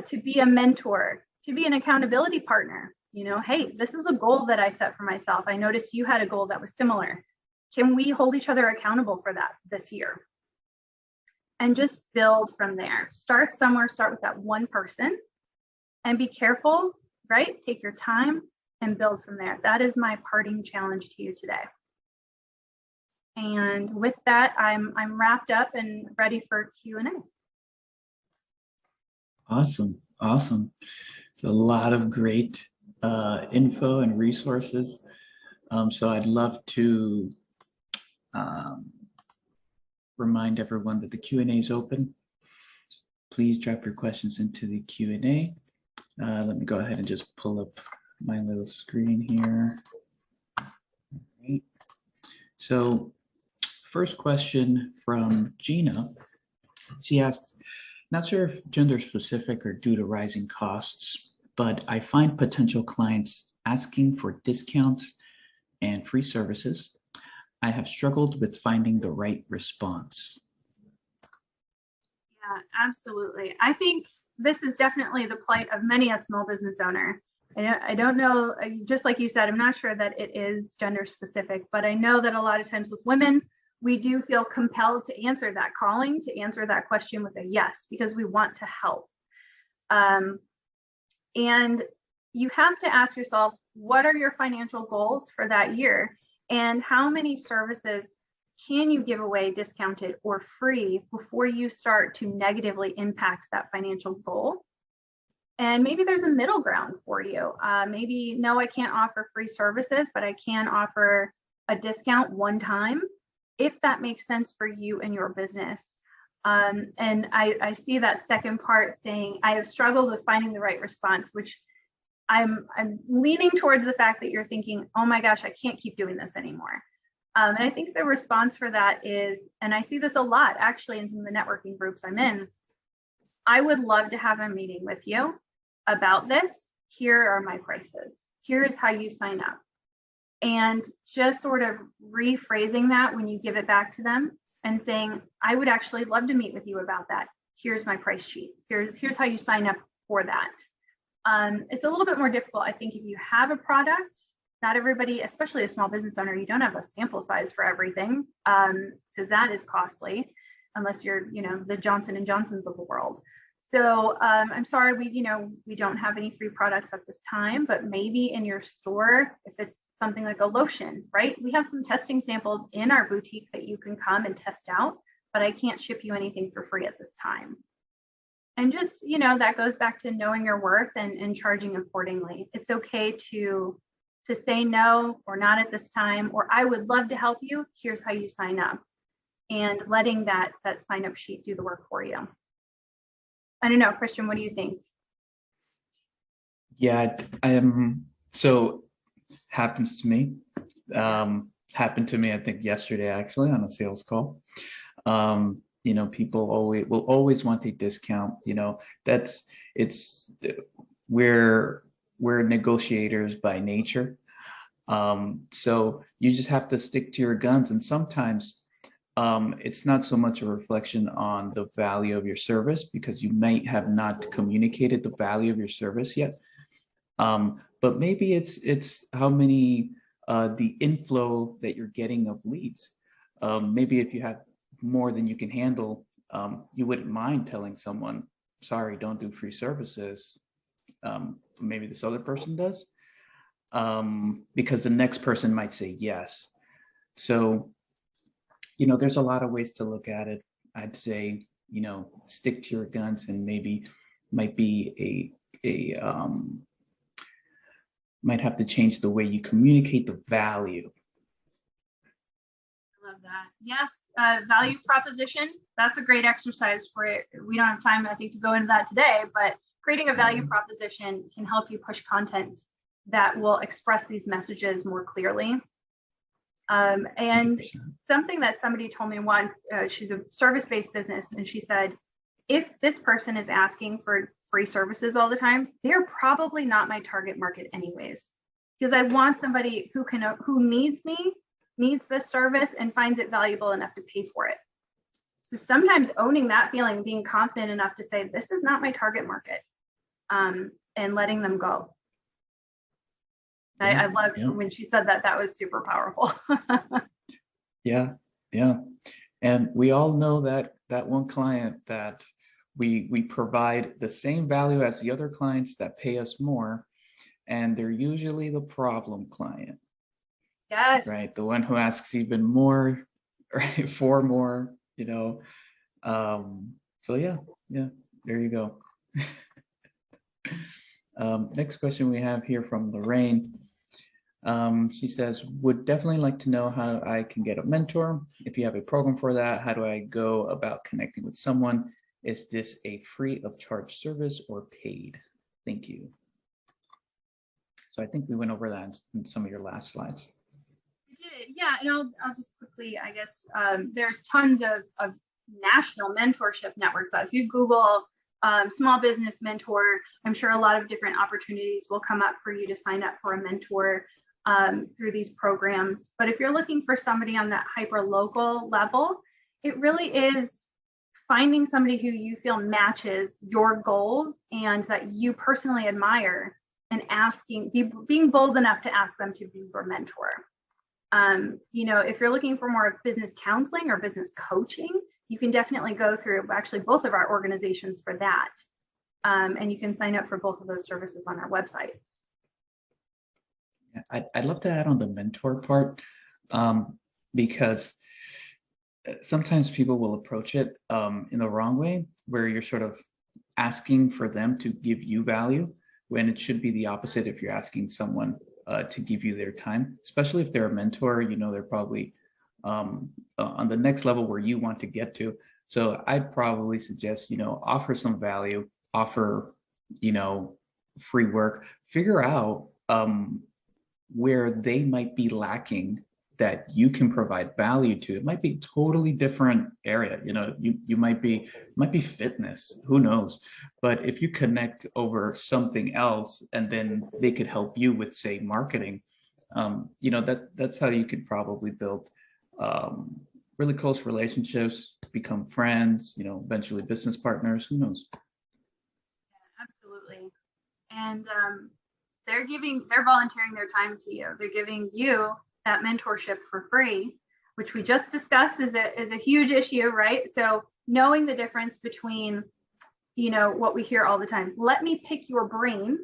to be a mentor, to be an accountability partner. Hey, this is a goal that I set for myself. I noticed you had a goal that was similar. Can we hold each other accountable for that this year? And just build from there. Start somewhere, start with that one person, and be careful, right? Take your time and build from there. That is my parting challenge to you today. And with that, I'm wrapped up and ready for Q&A. Awesome. It's a lot of great info and resources. So I'd love to remind everyone that the Q&A is open. Please drop your questions into the Q&A. Let me go ahead and just pull up my little screen here. All right. So first question from Gina. She asks, not sure if gender specific or due to rising costs, but I find potential clients asking for discounts and free services. I have struggled with finding the right response. Yeah, absolutely. I think this is definitely the plight of many a small business owner. I don't know, just like you said, I'm not sure that it is gender specific, but I know that a lot of times with women, we do feel compelled to answer that calling, to answer that question with a yes, because we want to help. And you have to ask yourself, what are your financial goals for that year? And how many services can you give away discounted or free before you start to negatively impact that financial goal? And maybe there's a middle ground for you. Maybe, no, I can't offer free services, but I can offer a discount one time, if that makes sense for you and your business. And I see that second part saying, I have struggled with finding the right response, which I'm leaning towards the fact that you're thinking, oh my gosh, I can't keep doing this anymore. And I think the response for that is, and I see this a lot actually in some of the networking groups I'm in, I would love to have a meeting with you about this. Here are my prices. Here's how you sign up. And just sort of rephrasing that when you give it back to them and saying, I would actually love to meet with you about that. Here's my price sheet. Here's how you sign up for that. It's a little bit more difficult, I think, if you have a product. Not everybody, especially a small business owner, you don't have a sample size for everything, because that is costly, unless you're, the Johnson & Johnsons of the world. So I'm sorry, we don't have any free products at this time, but maybe in your store, if it's something like a lotion, right? We have some testing samples in our boutique that you can come and test out, but I can't ship you anything for free at this time. And just, that goes back to knowing your worth and charging accordingly. It's okay to say no, or not at this time, or I would love to help you. Here's how you sign up, and letting that sign up sheet do the work for you. I don't know, Christian, what do you think? Yeah, I am. So happens to me. Happened to me, I think yesterday, actually, on a sales call. People will always want a discount. We're we're negotiators by nature. So you just have to stick to your guns. And sometimes it's not so much a reflection on the value of your service, because you might have not communicated the value of your service yet. But maybe it's how many the inflow that you're getting of leads. Maybe if you have more than you can handle, you wouldn't mind telling someone, sorry, don't do free services. Maybe this other person does, because the next person might say yes. So, there's a lot of ways to look at it. I'd say, stick to your guns, and maybe might be might have to change the way you communicate the value. I love that. Yes, value proposition. That's a great exercise for it. We don't have time, I think, to go into that today, but creating a value proposition can help you push content that will express these messages more clearly. And 100%. Something that somebody told me once, she's a service-based business, and she said, if this person is asking for free services all the time, they're probably not my target market anyways, because I want somebody who needs this service and finds it valuable enough to pay for it. So sometimes owning that feeling, being confident enough to say, this is not my target market, and letting them go. I loved when she said that. That was super powerful. Yeah. And we all know that one client that we provide the same value as the other clients that pay us more, and they're usually the problem client. Yes. Right. The one who asks even more, right, for more, So yeah, there you go. Next question we have here from Lorraine. She says, would definitely like to know how I can get a mentor. If you have a program for that, how do I go about connecting with someone? Is this a free of charge service or paid? Thank you. So I think we went over that in some of your last slides. We did, yeah, and I'll just quickly, I guess, there's tons of national mentorship networks. So if you Google small business mentor, I'm sure a lot of different opportunities will come up for you to sign up for a mentor through these programs. But if you're looking for somebody on that hyper local level, it really is finding somebody who you feel matches your goals and that you personally admire, and being bold enough to ask them to be your mentor. If you're looking for more of business counseling or business coaching, you can definitely go through actually both of our organizations for that. And you can sign up for both of those services on our websites. I'd love to add on the mentor part, because sometimes people will approach it in the wrong way, where you're sort of asking for them to give you value, when it should be the opposite. If you're asking someone to give you their time, especially if they're a mentor, they're probably on the next level where you want to get to. So I'd probably suggest, offer some value, offer, free work, figure out where they might be lacking that you can provide value to. It might be a totally different area. You might be fitness, who knows? But if you connect over something else, and then they could help you with, say, marketing, that's how you could probably build really close relationships, become friends, eventually business partners, who knows? Yeah, absolutely. And they're volunteering their time to you. They're giving you that mentorship for free, which we just discussed is a huge issue, right? So knowing the difference between, what we hear all the time, let me pick your brain.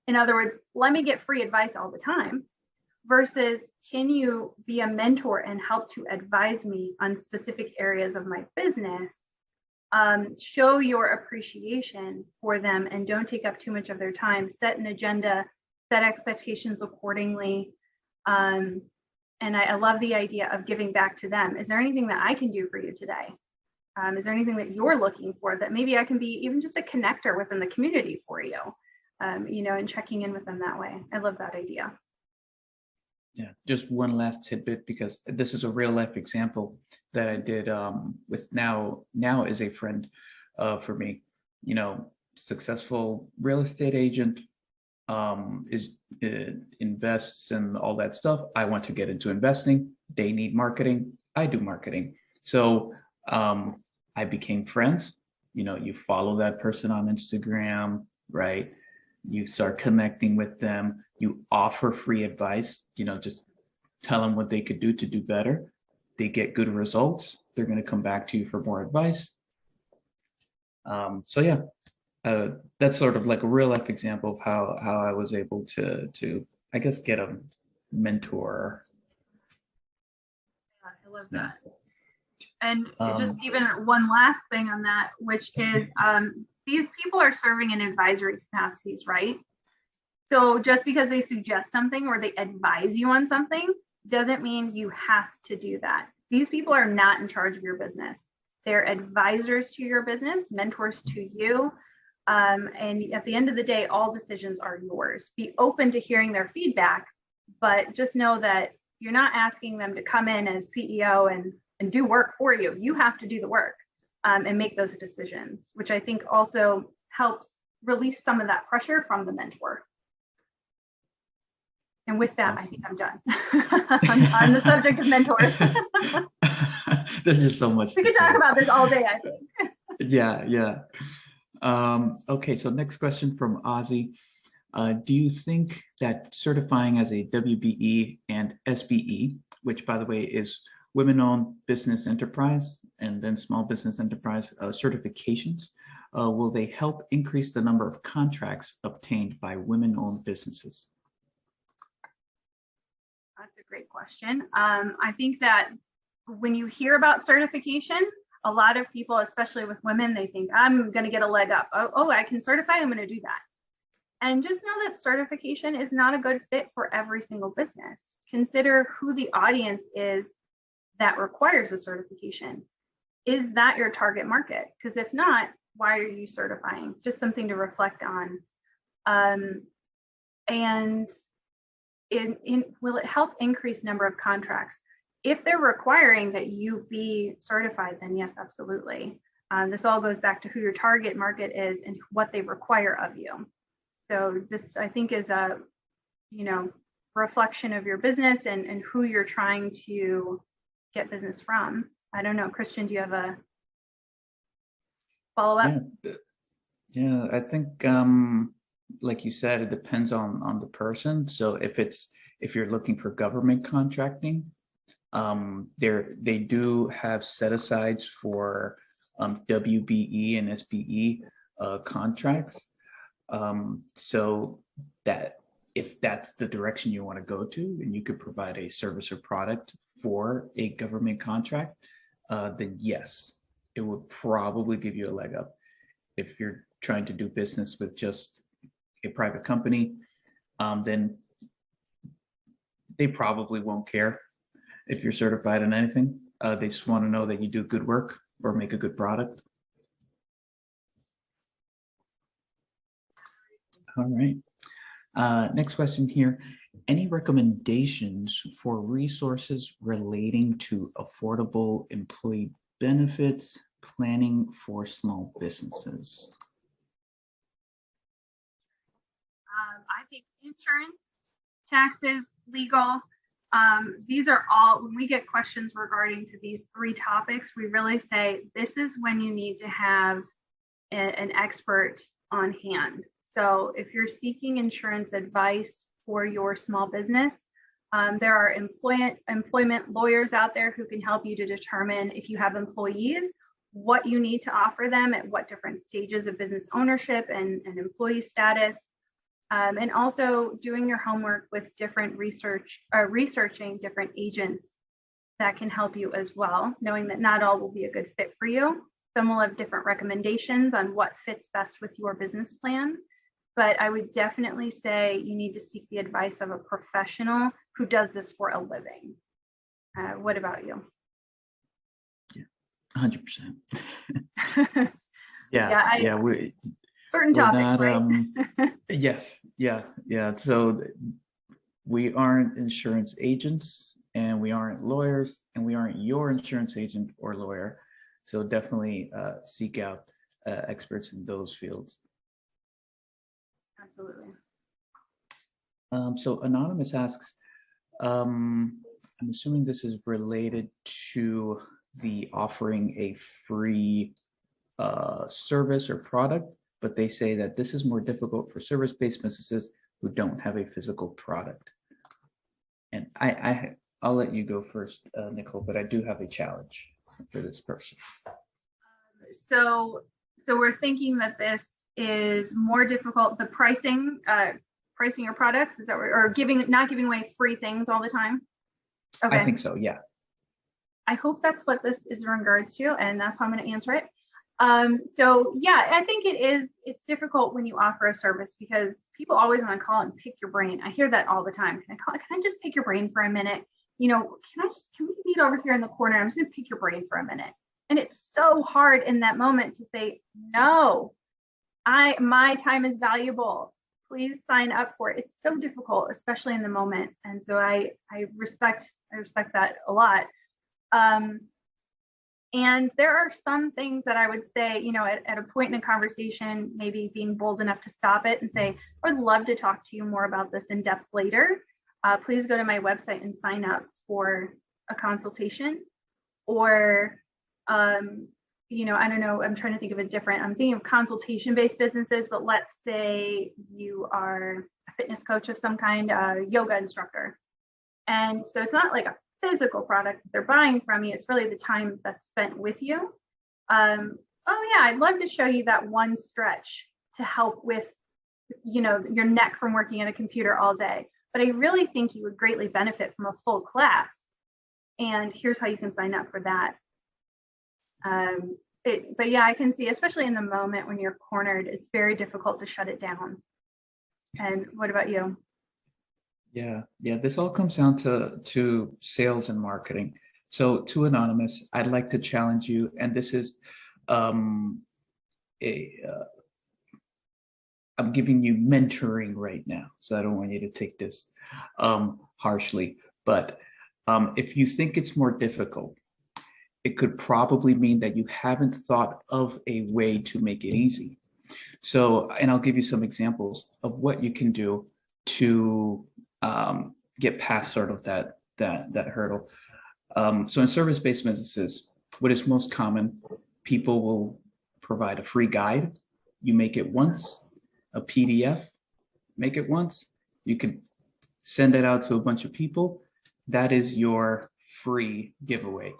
In other words, let me get free advice all the time, versus can you be a mentor and help to advise me on specific areas of my business? Show your appreciation for them and don't take up too much of their time. Set an agenda, set expectations accordingly. And I love the idea of giving back to them. Is there anything that I can do for you today? Is there anything that you're looking for that maybe I can be even just a connector within the community for you? And checking in with them that way. I love that idea. Yeah, just one last tidbit, because this is a real life example that I did with now is a friend for me, successful real estate agent, invests and all that stuff. I want to get into investing. They need marketing. I do marketing. So I became friends. You follow that person on Instagram, right? You start connecting with them. You offer free advice, just tell them what they could do to do better. They get good results. They're going to come back to you for more advice. So yeah, that's sort of like a real life example of how I was able to I guess get a mentor. I love that. And just even one last thing on that, which is these people are serving in advisory capacities, right? So just because they suggest something or they advise you on something doesn't mean you have to do that. These people are not in charge of your business. They're advisors to your business, mentors to you. And at the end of the day, all decisions are yours. Be open to hearing their feedback, but just know that you're not asking them to come in as CEO and do work for you. You have to do the work and make those decisions, which I think also helps release some of that pressure from the mentor. And with that, I think I'm done on the subject of mentors. There's just so much. We could talk about this all day, I think. Yeah. Okay, so next question from Ozzy. Do you think that certifying as a WBE and SBE, which by the way is Women-Owned Business Enterprise and then Small Business Enterprise certifications, will they help increase the number of contracts obtained by women-owned businesses? That's a great question. I think that when you hear about certification, a lot of people, especially with women, they think I'm going to get a leg up. Oh, I can certify. I'm going to do that. And just know that certification is not a good fit for every single business. Consider who the audience is that requires a certification. Is that your target market? Because if not, why are you certifying? Just something to reflect on. And will it help increase number of contracts? If they're requiring that you be certified, then yes, absolutely. This all goes back to who your target market is and what they require of you. So this, I think, is a reflection of your business and who you're trying to get business from. I don't know, Christian, do you have a follow-up? Yeah, I think like you said, it depends on the person. So if you're looking for government contracting, they do have set-asides for WBE and SBE contracts. So that if that's the direction you want to go to, and you could provide a service or product for a government contract, then yes, it would probably give you a leg up. If you're trying to do business with just a private company, then they probably won't care if you're certified in anything. They just want to know that you do good work or make a good product. All right. Next question here. Any recommendations for resources relating to affordable employee benefits planning for small businesses? I think insurance, taxes, legal, these are all, when we get questions regarding to these three topics, we really say this is when you need to have an expert on hand. So if you're seeking insurance advice for your small business, there are employment lawyers out there who can help you to determine if you have employees, what you need to offer them at what different stages of business ownership and employee status. And also doing your homework with different researching different agents that can help you as well, knowing that not all will be a good fit for you. Some will have different recommendations on what fits best with your business plan. But I would definitely say you need to seek the advice of a professional who does this for a living. What about you? Yeah, 100%. Yeah. Certain topics, right? Yes, yeah. So we aren't insurance agents, and we aren't lawyers, and we aren't your insurance agent or lawyer. So definitely seek out experts in those fields. Absolutely. So Anonymous asks, I'm assuming this is related to the offering a free service or product, but they say that this is more difficult for service-based businesses who don't have a physical product. And I'll let you go first, Nicole, but I do have a challenge for this person. So we're thinking that this is more difficult. The pricing your products, is that or not giving away free things all the time? Okay. I think so, yeah. I hope that's what this is in regards to, and that's how I'm going to answer it. So yeah, I think it's difficult when you offer a service because people always want to call and pick your brain. I hear that all the time. Can I just pick your brain for a minute? You know, can we meet over here in the corner? I'm just going to pick your brain for a minute. And it's so hard in that moment to say, no, my time is valuable. Please sign up for it. It's so difficult, especially in the moment. And so I respect that a lot. And there are some things that I would say, you know, at a point in a conversation, maybe being bold enough to stop it and say, I would love to talk to you more about this in depth later. Please go to my website and sign up for a consultation. Or, you know, I don't know, I'm trying to think of I'm thinking of consultation-based businesses, but let's say you are a fitness coach of some kind, a yoga instructor. And so it's not like a physical product that they're buying from you, it's really the time that's spent with you. Oh yeah, I'd love to show you that one stretch to help with, you know, your neck from working at a computer all day. But I really think you would greatly benefit from a full class. And here's how you can sign up for that. But yeah, I can see, especially in the moment when you're cornered, it's very difficult to shut it down. And what about you? Yeah, this all comes down to sales and marketing. So to Anonymous, I'd like to challenge you, and this is I'm giving you mentoring right now, so I don't want you to take this harshly, but if you think it's more difficult, it could probably mean that you haven't thought of a way to make it easy. So, and I'll give you some examples of what you can do to get past sort of that hurdle. So in service-based businesses, what is most common, people will provide a free guide. You make it once, a PDF, make it once. You can send it out to a bunch of people. That is your free giveaway.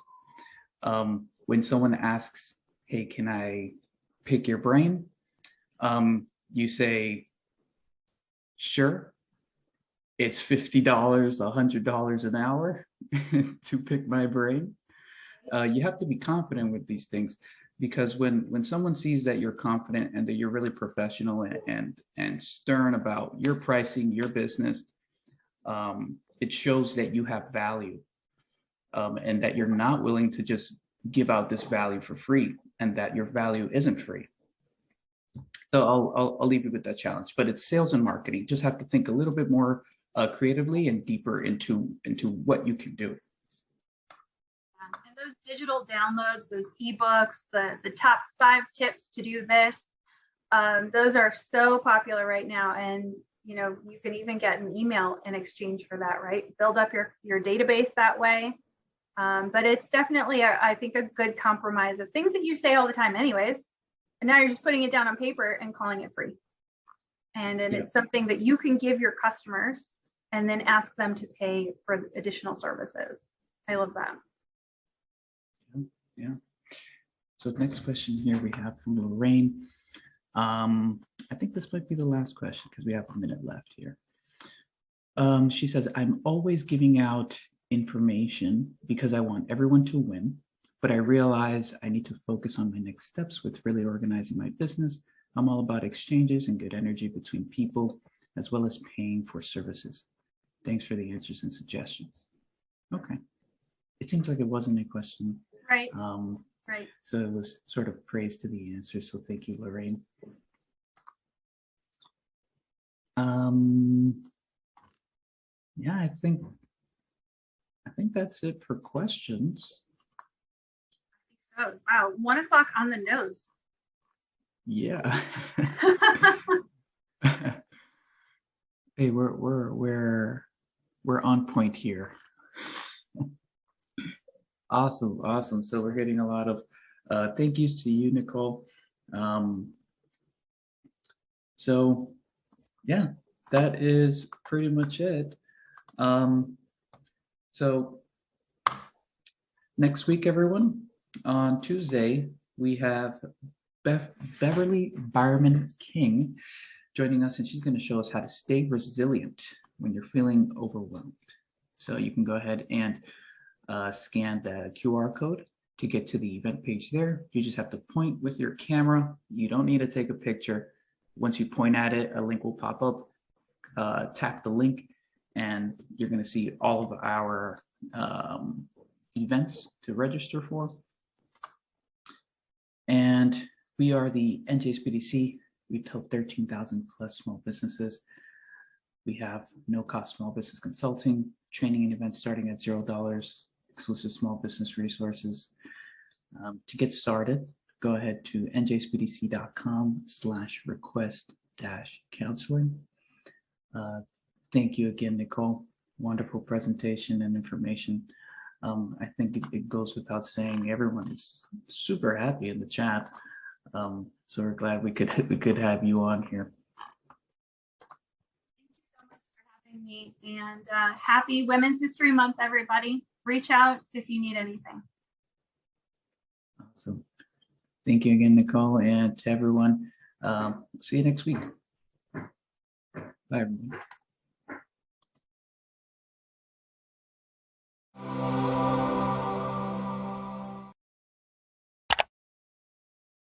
When someone asks, hey, can I pick your brain? You say, sure. It's $50, $100 an hour to pick my brain. You have to be confident with these things, because when someone sees that you're confident and that you're really professional and stern about your pricing, your business, it shows that you have value, and that you're not willing to just give out this value for free, and that your value isn't free. So I'll leave you with that challenge, but it's sales and marketing. Just have to think a little bit more creatively and deeper into what you can do. And those digital downloads, those ebooks, the top 5 tips to do this, those are so popular right now. And you know, you can even get an email in exchange for that, right? Build up your database that way. But it's definitely, I think, a good compromise of things that you say all the time anyways. And now you're just putting it down on paper and calling it free. And then it's something that you can give your customers and then ask them to pay for additional services. I love that. Yeah. So next question here we have from Lorraine. I think this might be the last question because we have a minute left here. She says, I'm always giving out information because I want everyone to win, but I realize I need to focus on my next steps with really organizing my business. I'm all about exchanges and good energy between people, as well as paying for services. Thanks for the answers and suggestions. Okay. It seems like it wasn't a question. Right. Right. So it was sort of praise to the answer. So thank you, Lorraine. Yeah, I think that's it for questions. I think so. Wow, 1 o'clock on the nose. Yeah. Hey, we're on point here. Awesome, awesome. So we're getting a lot of thank yous to you, Nicole. So yeah, that is pretty much it. So next week, everyone, on Tuesday, we have Beverly Byerman King joining us, and she's going to show us how to stay resilient when you're feeling overwhelmed. So you can go ahead and scan the QR code to get to the event page there. You just have to point with your camera. You don't need to take a picture. Once you point at it, a link will pop up. Tap the link, and you're going to see all of our events to register for. And we are the NJSBDC. We've helped 13,000 plus small businesses. We have no cost small business consulting, training and events starting at $0, exclusive small business resources. To get started, go ahead to njsbdc.com/request-counseling. Thank you again, Nicole. Wonderful presentation and information. I think it goes without saying, everyone is super happy in the chat. So we're glad we could have you on here. Thank you so much for having me, and happy Women's History Month, everybody. Reach out if you need anything. Awesome. Thank you again, Nicole, and to everyone. See you next week. Bye, everyone.